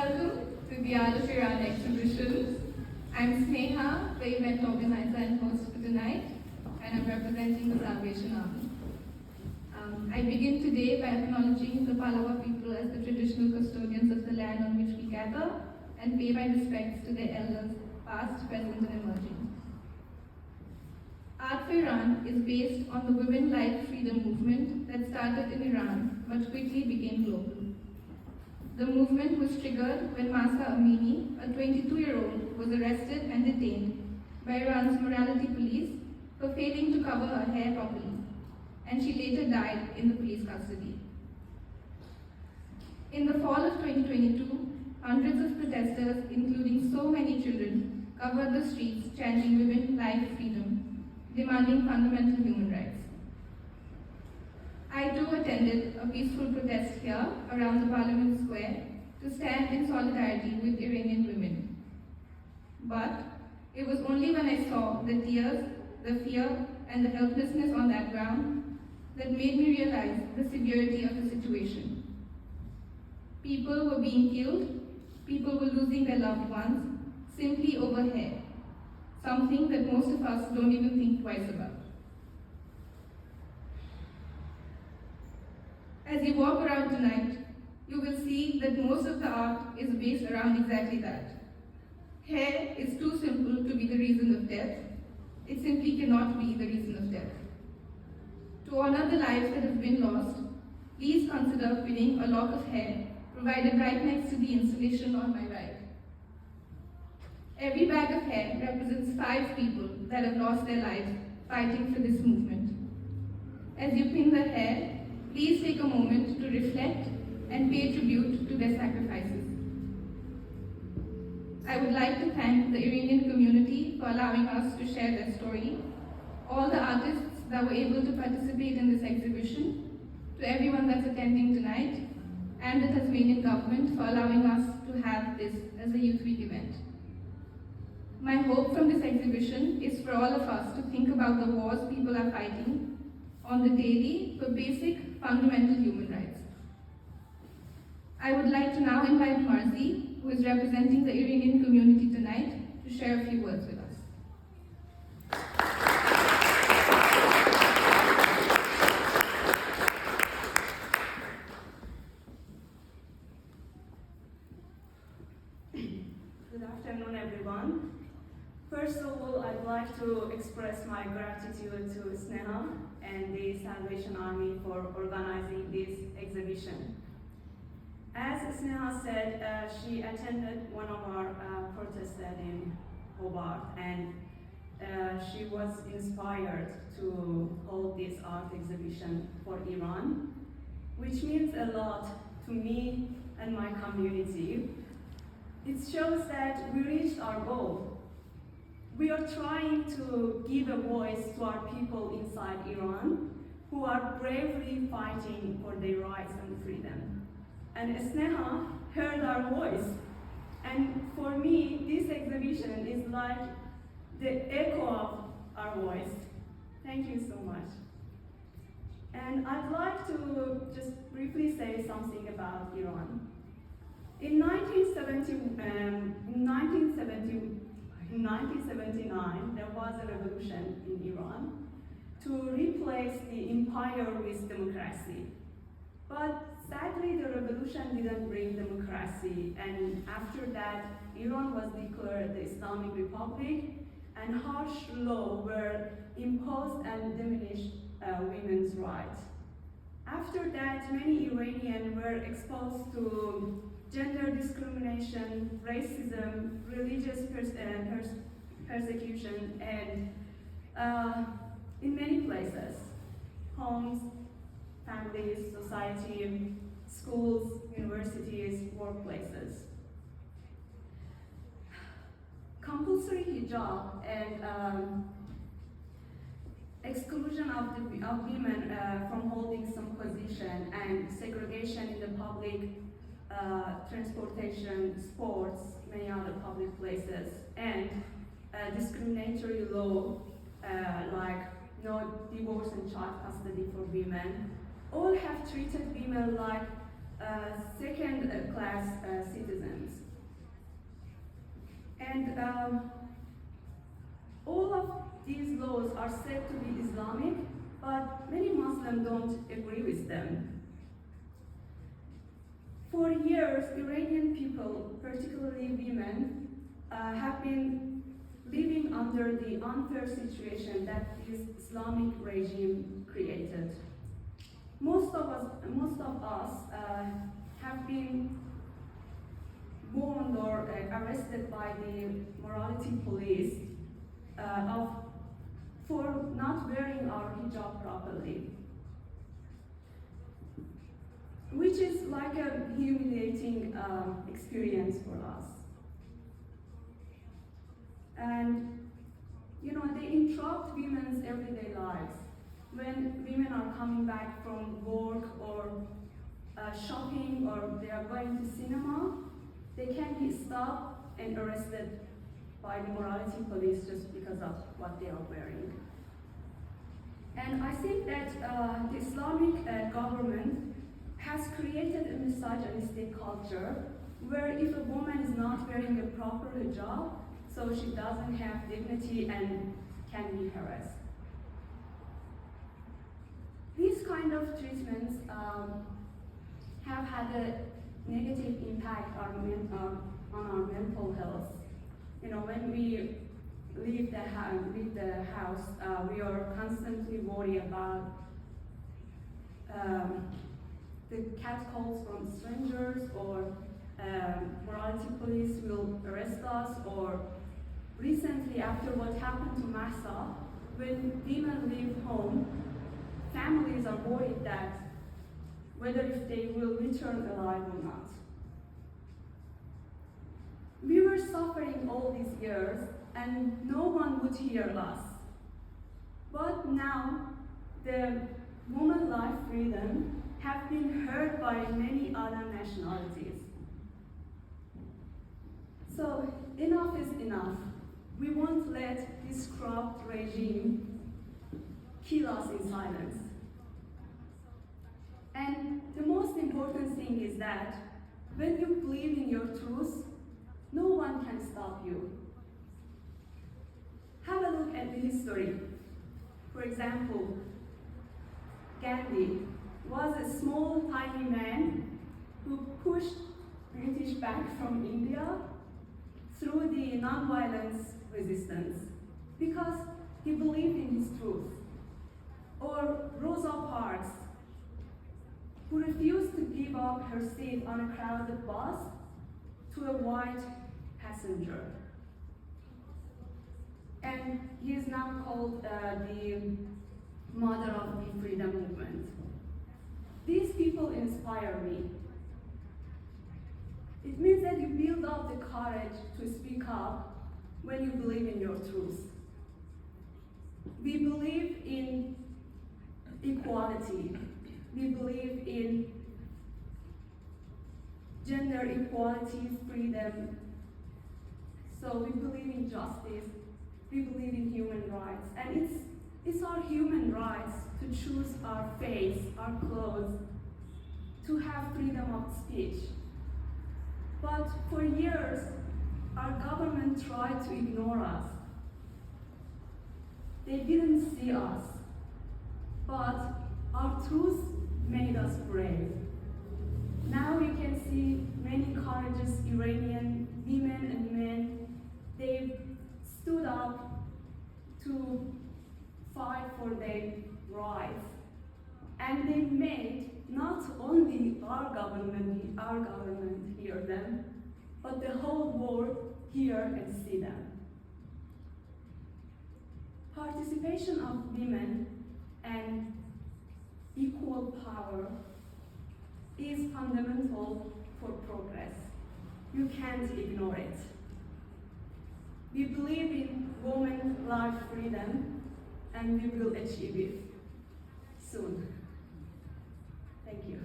Welcome to the Art of Iran exhibition. I'm Sneha, the event organizer and host for tonight, and I'm representing the Salvation Army. I begin today by acknowledging the Pallava people as the traditional custodians of the land on which we gather and pay my respects to their elders, past, present, and emerging. Art for Iran is based on the women life freedom movement that started in Iran but quickly became global. The movement was triggered when Mahsa Amini, a 22-year-old, was arrested and detained by Iran's morality police for failing to cover her hair properly, and she later died in the police custody. In the fall of 2022, hundreds of protesters, including so many children, covered the streets chanting women, life, freedom, demanding fundamental human rights. I too attended a peaceful protest here around the Parliament Square to stand in solidarity with Iranian women. But it was only when I saw the tears, the fear, and the helplessness on that ground that made me realize the severity of the situation. People were being killed, people were losing their loved ones, simply over hair, something that most of us don't even think twice about. As you walk around tonight, you will see that most of the art is based around exactly that. Hair is too simple to be the reason of death. It simply cannot be the reason of death. To honor the lives that have been lost, please consider pinning a lock of hair provided right next to the installation on my right. Every bag of hair represents 5 people that have lost their lives fighting for this movement. As you pin the hair, please take a moment to reflect and pay tribute to their sacrifices. I would like to thank the Iranian community for allowing us to share their story, all the artists that were able to participate in this exhibition, to everyone that's attending tonight, and the Tasmanian government for allowing us to have this as a Youth Week event. My hope from this exhibition is for all of us to think about the wars people are fighting on the daily for basic fundamental human rights. I would like to now invite Marzi, who is representing the Iranian community tonight, to share a few words with us. Good afternoon, everyone. First of all, I'd like to express my gratitude to Sneha and the Salvation Army for organizing this exhibition. As Sneha said, she attended one of our protests in Hobart, and she was inspired to hold this art exhibition for Iran, which means a lot to me and my community. It shows that we reached our goal. We are trying to give a voice to our people inside Iran who are bravely fighting for their rights and freedom. And Sneha heard our voice. And for me, this exhibition is like the echo of our voice. Thank you so much. And I'd like to just briefly say something about Iran. In 1979, there was a revolution in Iran to replace the empire with democracy. But sadly, the revolution didn't bring democracy, and after that, Iran was declared the Islamic Republic, and harsh laws were imposed and diminished women's rights. After that, many Iranians were exposed to gender discrimination, racism, religious persecution, and in many places, homes, families, society, schools, universities, workplaces. Compulsory hijab and exclusion of women from holding some position and segregation in the public transportation, sports, many other public places, and discriminatory law like no divorce and child custody for women, all have treated women like second-class citizens. And all of these laws are said to be Islamic, but many Muslims don't agree with them. For years, Iranian people, particularly women, have been living under the unfair situation that this Islamic regime created. Most of us have been warned or arrested by the morality police for not wearing our hijab properly, which is like a humiliating experience for us. And they interrupt women's everyday lives. When women are coming back from work or shopping or they are going to cinema, they can be stopped and arrested by the morality police just because of what they are wearing. And I think that the Islamic government has created a misogynistic culture where if a woman is not wearing a proper hijab, so she doesn't have dignity and can be harassed. These kind of treatments have had a negative impact on our mental health. When we leave the house, we are constantly worried about the catcalls from strangers, or morality police will arrest us, or recently after what happened to Mahsa, when women leave home, families are worried that whether if they will return alive or not. We were suffering all these years and no one would hear us. But now the women's life freedom have been heard by many other nationalities. So enough is enough. We won't let this corrupt regime kill us in silence. And the most important thing is that when you believe in your truth, no one can stop you. Have a look at the history. For example, Gandhi was a small, tiny man who pushed British back from India through the non-violence resistance because he believed in his truth. Or Rosa Parks, who refused to give up her seat on a crowded bus to a white passenger. And he is now called the mother of the freedom movement. These people inspire me. It means that you build up the courage to speak up when you believe in your truth. We believe in equality. We believe in gender equality, freedom. So we believe in justice. We believe in human rights. And it's our human rights to choose our face, our clothes, to have freedom of speech. But for years, our government tried to ignore us. They didn't see us. But our truth made us brave. Now we can see many courageous Iranian women and men. They stood up to fight for their rights. And they made not only our government hear them, but the whole world hear and see them. Participation of women and equal power is fundamental for progress. You can't ignore it. We believe in women's life freedom and we will achieve it soon. Thank you.